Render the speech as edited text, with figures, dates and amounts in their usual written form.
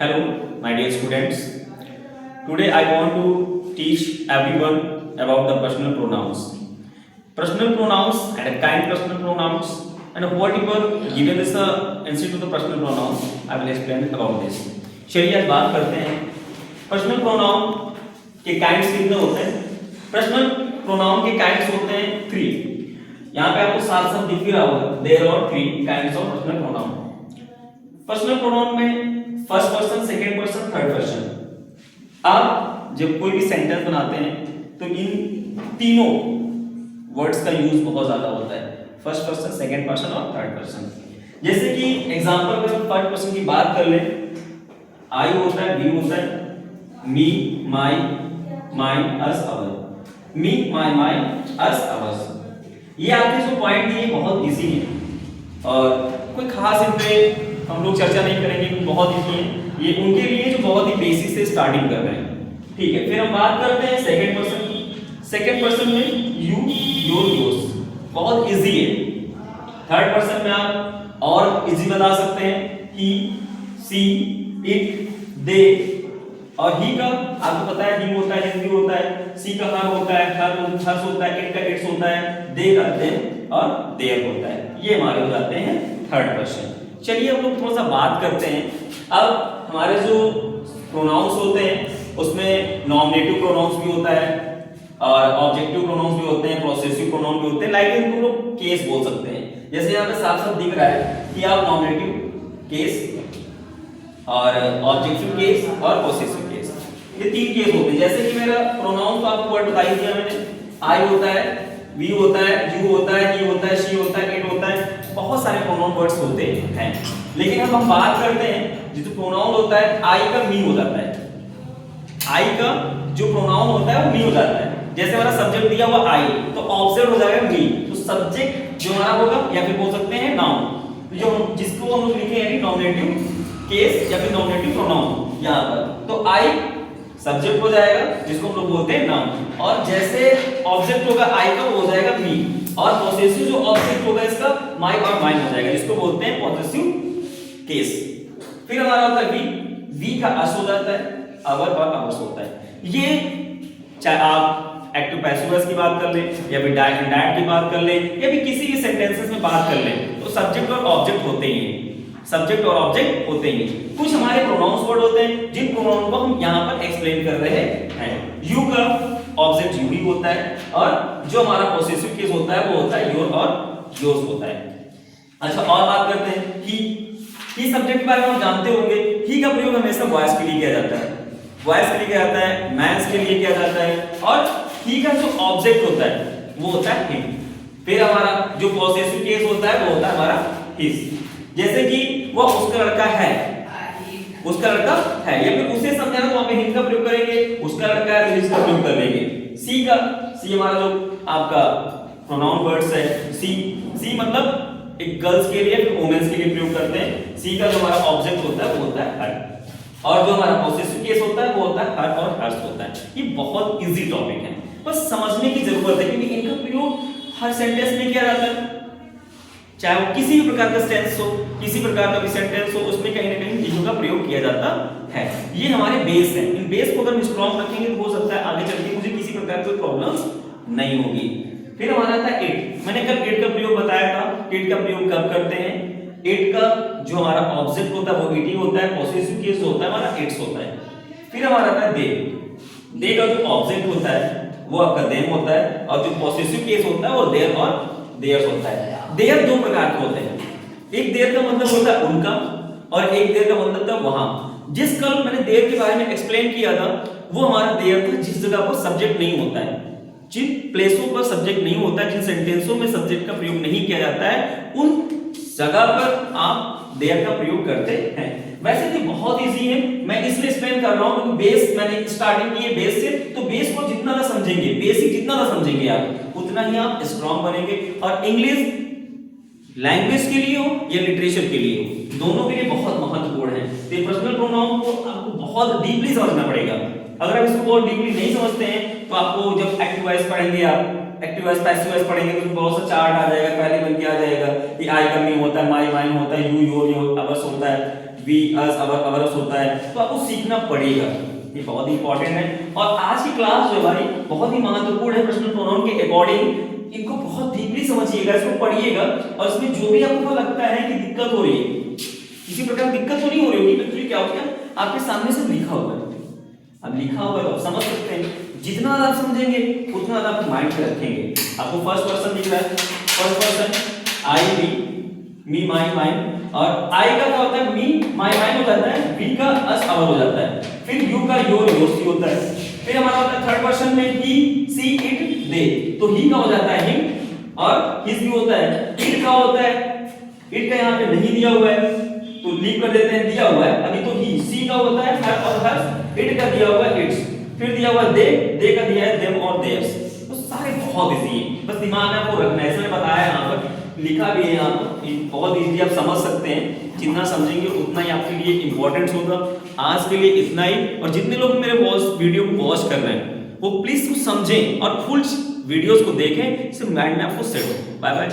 Hello, my dear students. Today I want to teach everyone about the personal pronouns. Personal pronouns and a kind personal pronouns and whatever given this institute of personal pronouns, I will explain about this. चलिए आज बात करते हैं personal pronoun के kinds कितने होते हैं. Personal pronoun के काइंड्स होते हैं 3. यहाँ पे आपको साथ साथ दिख रहा होगा there are 3 kinds of personal pronoun. Personal pronoun में first person, second person, third person. आप जब कोई भी सेंटेंस बनाते हैं तो इन तीनों वर्ड्स का यूज बहुत ज्यादा होता है, फर्स्ट पर्सन, सेकंड पर्सन और थर्ड पर्सन. जैसे कि एग्जांपल में फर्स्ट पर्सन की बात कर लें, आई होता है, वी होता है, मी, माई, माइन, अस, अवर. मी, माई, माइन, अस, अवर्स. ये आपके जो पॉइंट दिए बहुत इजी है और कोई खास इन पे हम लोग चर्चा नहीं करेंगे क्योंकि बहुत इजी है. ये उनके लिए जो बहुत ही बेसिक से स्टार्टिंग कर रहे हैं. ठीक है, फिर हम बात करते हैं सेकंड पर्सन की. सेकंड पर्सन में यू, योर, योर्स, बहुत इजी है. थर्ड पर्सन में आप और इजी बता सकते हैं, ही, सी, इट, दे. और ही का आपको पता है ही होता है, हिज भी होता है, सी का हर होता है, हर्स होता है, इट का इट्स होता है, दे का देम और देयर होता है. ये हमारे हो जाते हैं थर्ड पर्सन. चलिए हम लोग थोड़ा सा बात करते हैं. अब हमारे जो प्रोनाउंस होते हैं उसमें नॉमिनेटिव प्रोनाउंस भी होता है और ऑब्जेक्टिव प्रोनाउंस भी होते हैं, प्रोसेसिव प्रोनाउन भी होते हैं. लाइक इनको लोग केस बोल सकते हैं. जैसे यहाँ पे साफ साफ दिख रहा है कि आप नॉमिनेटिव केस और ऑब्जेक्टिव केस और प्रोसेसिव केस, ये तीन केस होते हैं. जैसे कि मेरा प्रोनाउन तो आपको वर्ड बता ही दिया मैंने. आई होता है, वी होता है, यू होता है, ही होता है, शी होता है, इट होता है. बहुत सारे प्रोनाउन वर्ड्स होते हैं. लेकिन अब हम बात करते हैं जो प्रोनाउन होता है, आई का मी हो जाता है. आई का जो प्रोनाउन होता है वो मी हो जाता है. जैसे हमारा सब्जेक्ट दिया हुआ आई तो ऑब्जेक्ट हो जाएगा मी. तो सब्जेक्ट जो हमारा होगा या फिर बोल सकते हैं नाउन, जो जिसको हम लोग लिखे यानी नॉमिनेटिव केस या फिर नॉमिनेटिव प्रोनाउन यहाँ पर. तो आई सब्जेक्ट हो जाएगा जिसको हम लोग बोलते हैं नाउन. और जैसे ऑब्जेक्ट होगा आई का वो हो जाएगा मी. और पॉसेसिव जो ऑब्जेक्ट होगा इसका माई और माइन हो जाएगा जिसको बोलते हैं पॉसेसिव केस. फिर हमारा होता है वी, वी का अस हो जाता है, अवर और अवर्स होता है. ये चाहे आप एक्टिव पैसिव वॉइस की बात कर लें या फिर डायरेक्ट इनडायरेक्ट की बात कर लें या फिर किसी भी सेंटेंसेस में बात कर लें तो सब्जेक्ट और ऑब्जेक्ट होते ही हैं. सब्जेक्ट और ऑब्जेक्ट होते ही. कुछ हमारे प्रोनाउंस वर्ड होते हैं जिन प्रोनाउन को हम यहाँ पर एक्सप्लेन कर रहे हैं. यू का ऑब्जेक्ट यू ही होता है और जो हमारा पॉसेसिव केस होता है वो होता है योर और योर्स होता है. अच्छा, और बात करते हैं ही सब्जेक्ट के बारे में आप जानते होंगे. ही का प्रयोग हमेशा बॉयज के लिए किया जाता है, बॉयज के लिए किया जाता है, मैन्स के लिए किया जाता है. और ही का जो ऑब्जेक्ट होता है वो होता है हिम. फिर हमारा जो पॉसेसिव केस होता है वो होता है हमारा हिज. जैसे कि वो उसका लड़का है, उसका लड़का है, या फिर उसे समझाना तो वहां पे हिम का प्रयोग करेंगे. उसका लड़का है तो हिज का प्रयोग कर लेंगे. सी का, सी हमारा जो आपका प्रोनाउन वर्ड्स है, सी मतलब एक गर्ल्स के लिए फिर वुमेन्स के लिए प्रयोग करते हैं. सी का जो हमारा ऑब्जेक्ट होता है वो होता है हर. और जो हमारा पॉसेसिव केस होता है वो होता है हर और हर्स होता है. ये बहुत इजी टॉपिक है, बस समझने की जरूरत है क्योंकि इनका प्रयोग हर सेंटेंस में किया जाता है. चाहे वो किसी भी प्रकार का सेंस हो, किसी प्रकार का भी सेंटेंस हो, उसमें कहीं ना कहीं चीजों का प्रयोग किया जाता है. ये हमारे बेस हैं. इन बेस को अगर हम स्ट्रांग रखेंगे तो हो सकता है आगे चल के मुझे किसी प्रकार की प्रॉब्लम्स नहीं होगी. फिर हमारा आता है इट. मैंने कल इट का प्रयोग बताया था. इट का प्रयोग कब करते हैं? इट का जो हमारा ऑब्जेक्ट होता है वो इट ही होता है, पॉसेसिव केस होता है हमारा इट्स होता है. फिर हमारा आता है दे. दे का जो ऑब्जेक्ट होता है वो आपका देम होता है और जो पॉसेसिव केस होता है वो देयर और देयर्स होता है. देयर दो प्रकार के होते हैं. एक देयर का मतलब होता है उनका और एक देयर का मतलब था वहां. जिस कल मैंने देयर के बारे में एक्सप्लेन किया था वो हमारा देयर था जिस जगह पर सब्जेक्ट नहीं होता है, जिन प्लेसों पर सब्जेक्ट नहीं होता है, जिन सेंटेंसों में सब्जेक्ट का प्रयोग नहीं किया जाता है उन जगह पर आप देयर का प्रयोग करते हैं. वैसे तो बहुत इजी है, मैं इसलिए एक्सप्लेन कर रहा हूं क्योंकि बेस मैंने स्टार्टिंग की है बेस से. तो बेस को जितना ना समझेंगे, बेसिक जितना ना समझेंगे आप उतना ही आप स्ट्रांग बनेंगे. और इंग्लिश लैंग्वेज के लिए हो या लिटरेचर के लिए हो, दोनों के लिए बहुत महत्वपूर्ण है. तो पर्सनल प्रोनाउन को आपको बहुत डीपली समझना पड़ेगा. अगर आप इसको बहुत डीपली नहीं समझते हैं तो आपको जब एक्टिव वॉइस पढ़ेंगे, आप एक्टिव वॉइस पैसिव वॉइस पढ़ेंगे तो बहुत सा चार्ट आ जाएगा, पहले बन के आ जाएगा कि आई का मी होता है, माई माइन होता है, यू योर योर अवर्स होता है, वी अस अवर्स होता है, तो आपको सीखना पड़ेगा, ये बहुत इंपॉर्टेंट है। और आज की क्लास जो हमारी बहुत ही महत्वपूर्ण है पर्सनल प्रोनाउन के अकॉर्डिंग। इनको बहुत डीपली समझिएगा, इसको पढ़िएगा, और इसमें जो भी आपको लगता है कि दिक्कत हो रही है, किसी प्रकार दिक्कत तो नहीं हो रही होगी, एक्चुअली क्या होता है आपके सामने से लिखा हुआ है, अब लिखा हुआ है तो आप समझ सकते हैं। जितना ज्यादा आप समझेंगे उतना ज्यादा आप माइंड में रखेंगे। आपको फर्स्ट पर्सन दिख रहा है, first person I me my mine, और आई का क्या होता है मी माई माइन हो जाता है, वी का अस अवर हो जाता है, फिर यू का योर योर्स होता है, फिर हमारा होता है थर्ड पर्सन में ही सी इट दे, तो ही का हो जाता है हिम, और हिज भी होता है, इट का होता है, इट का यहाँ पे नहीं दिया हुआ है तो लीव कर देते हैं, दिया हुआ है अभी तो ही, सी का होता है हर और हर्स, इट का दिया हुआ है इट्स, फिर दिया हुआ है दे का दिया है देम और देयर्स। तो सारे बहुत इजी है, बस दिमाग में आपको रखना है, इसमें बताया यहाँ पर लिखा भी है यहाँ पर, बहुत इजी आप समझ सकते हैं, जितना समझेंगे उतना ही आपके लिए इंपॉर्टेंट होगा। आज के लिए इतना ही, और जितने लोग मेरे वीडियो को वॉच कर रहे हैं वो प्लीज कुछ समझें और फुल वीडियोस को देखें, इससे माइंड में आपको सेट हो। Bye bye.